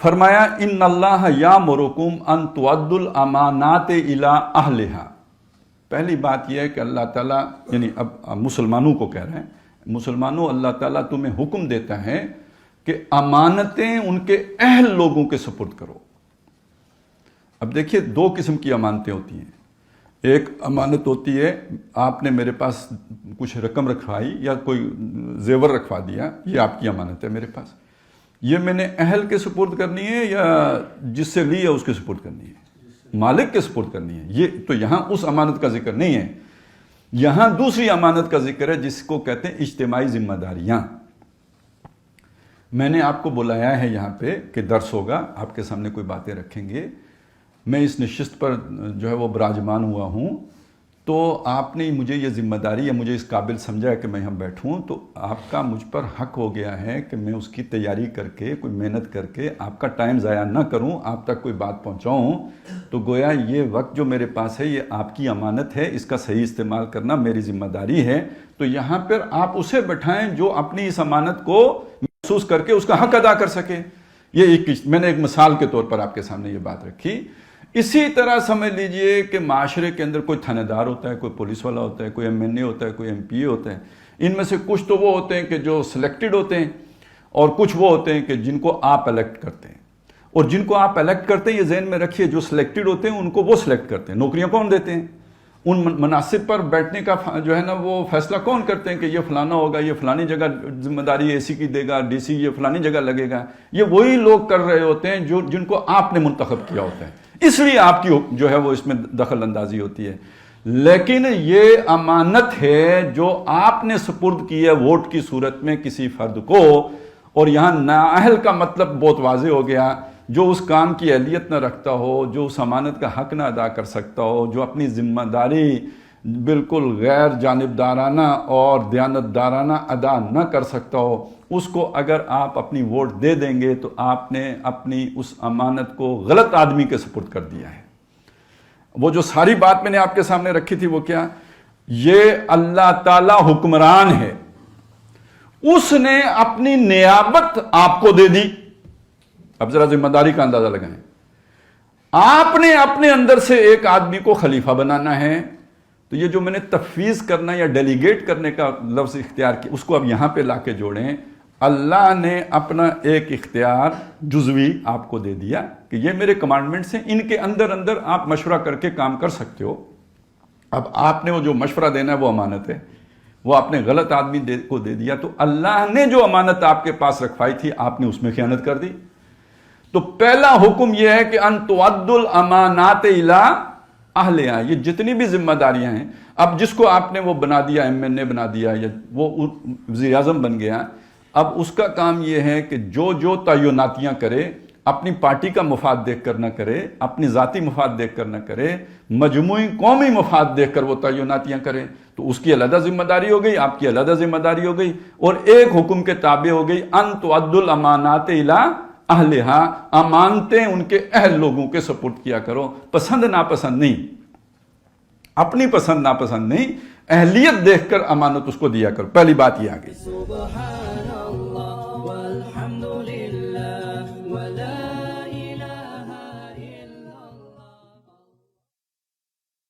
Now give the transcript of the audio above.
فرمایا ان اللہ یامرکم ان تؤدوا الامانات الی اہلہا. پہلی بات یہ ہے کہ اللہ تعالیٰ یعنی اب مسلمانوں کو کہہ رہے ہیں، مسلمانوں اللہ تعالیٰ تمہیں حکم دیتا ہے کہ امانتیں ان کے اہل لوگوں کے سپرد کرو. اب دیکھیے دو قسم کی امانتیں ہوتی ہیں. ایک امانت ہوتی ہے آپ نے میرے پاس کچھ رقم رکھوائی یا کوئی زیور رکھوا دیا، یہ آپ کی امانت ہے میرے پاس، یہ میں نے اہل کے سپرد کرنی ہے یا جس سے لی ہے اس کے سپرد کرنی ہے، مالک کے سپرد کرنی ہے. یہ تو یہاں اس امانت کا ذکر نہیں ہے، یہاں دوسری امانت کا ذکر ہے جس کو کہتے ہیں اجتماعی ذمہ داریاں. میں نے آپ کو بلایا ہے یہاں پہ کہ درس ہوگا، آپ کے سامنے کوئی باتیں رکھیں گے، میں اس نشست پر جو ہے وہ براجمان ہوا ہوں، تو آپ نے مجھے یہ ذمہ داری یا مجھے اس قابل سمجھا ہے کہ میں یہاں بیٹھوں، تو آپ کا مجھ پر حق ہو گیا ہے کہ میں اس کی تیاری کر کے کوئی محنت کر کے آپ کا ٹائم ضائع نہ کروں، آپ تک کوئی بات پہنچاؤں. تو گویا یہ وقت جو میرے پاس ہے یہ آپ کی امانت ہے، اس کا صحیح استعمال کرنا میری ذمہ داری ہے. تو یہاں پر آپ اسے بٹھائیں جو اپنی اس امانت کو محسوس کر کے اس کا حق ادا کر سکے. یہ میں نے ایک مثال کے طور پر آپ کے سامنے یہ بات رکھی. اسی طرح سمجھ لیجئے کہ معاشرے کے اندر کوئی تھانے دار ہوتا ہے، کوئی پولیس والا ہوتا ہے، کوئی MNA ہوتا ہے، کوئی MP ہوتا ہے. ان میں سے کچھ تو وہ ہوتے ہیں کہ جو سلیکٹڈ ہوتے ہیں اور کچھ وہ ہوتے ہیں کہ جن کو آپ الیکٹ کرتے ہیں. اور جن کو آپ الیکٹ کرتے ہیں یہ ذہن میں رکھیے، جو سلیکٹڈ ہوتے ہیں ان کو وہ سلیکٹ کرتے ہیں. نوکریاں کون دیتے ہیں؟ ان مناصب پر بیٹھنے کا جو ہے نا وہ فیصلہ کون کرتے ہیں کہ یہ فلانا ہوگا، یہ فلانی جگہ ذمہ داری AC کی دے گا، DC یہ فلانی جگہ لگے گا. یہ وہی لوگ کر رہے ہوتے ہیں جن کو آپ نے منتخب کیا ہوتا ہے، اس لیے آپ کی جو ہے وہ اس میں دخل اندازی ہوتی ہے. لیکن یہ امانت ہے جو آپ نے سپرد کی ہے ووٹ کی صورت میں کسی فرد کو. اور یہاں نااہل کا مطلب بہت واضح ہو گیا، جو اس کام کی اہلیت نہ رکھتا ہو، جو اس امانت کا حق نہ ادا کر سکتا ہو، جو اپنی ذمہ داری بالکل غیر جانبدارانہ اور دیانتدارانہ ادا نہ کر سکتا ہو، اس کو اگر آپ اپنی ووٹ دے دیں گے تو آپ نے اپنی اس امانت کو غلط آدمی کے سپرد کر دیا ہے. وہ جو ساری بات میں نے آپ کے سامنے رکھی تھی وہ کیا؟ یہ اللہ تعالی حکمران ہے، اس نے اپنی نیابت آپ کو دے دی. اب ذرا ذمہ داری کا اندازہ لگائیں. آپ نے اپنے اندر سے ایک آدمی کو خلیفہ بنانا ہے، تو یہ جو میں نے تفویض کرنا یا ڈیلیگیٹ کرنے کا لفظ اختیار کیا، اس کو اب یہاں پہ لا کے جوڑیں. اللہ نے اپنا ایک اختیار جزوی آپ کو دے دیا کہ یہ میرے کمانڈمنٹس ہیں، ان کے اندر اندر آپ مشورہ کر کے کام کر سکتے ہو. اب آپ نے وہ جو مشورہ دینا ہے وہ امانت ہے، وہ آپ نے غلط آدمی کو دے دیا، تو اللہ نے جو امانت آپ کے پاس رکھوائی تھی آپ نے اس میں خیانت کر دی. تو پہلا حکم یہ ہے کہ ان تؤدوا الامانات الی اہلہا. یہ جتنی بھی ذمہ داریاں ہیں، اب جس کو آپ نے وہ بنا دیا، MNA بنا دیا یا وہ وزیر اعظم بن گیا، اب اس کا کام یہ ہے کہ جو تعیناتیاں کرے اپنی پارٹی کا مفاد دیکھ کر نہ کرے، اپنی ذاتی مفاد دیکھ کر نہ کرے، مجموعی قومی مفاد دیکھ کر وہ تعیناتیاں کرے. تو اس کی علیحدہ ذمہ داری ہو گئی، آپ کی علیحدہ ذمہ داری ہو گئی، اور ایک حکم کے تابع ہو گئی ان تؤدوا الامانات الی اہلہا. امانتیں ان کے اہل لوگوں کے سپرد کیا کرو. پسند ناپسند نہیں، اپنی پسند ناپسند نہیں، اہلیت دیکھ کر امانت اس کو دیا کرو. پہلی بات یہ آ گئی.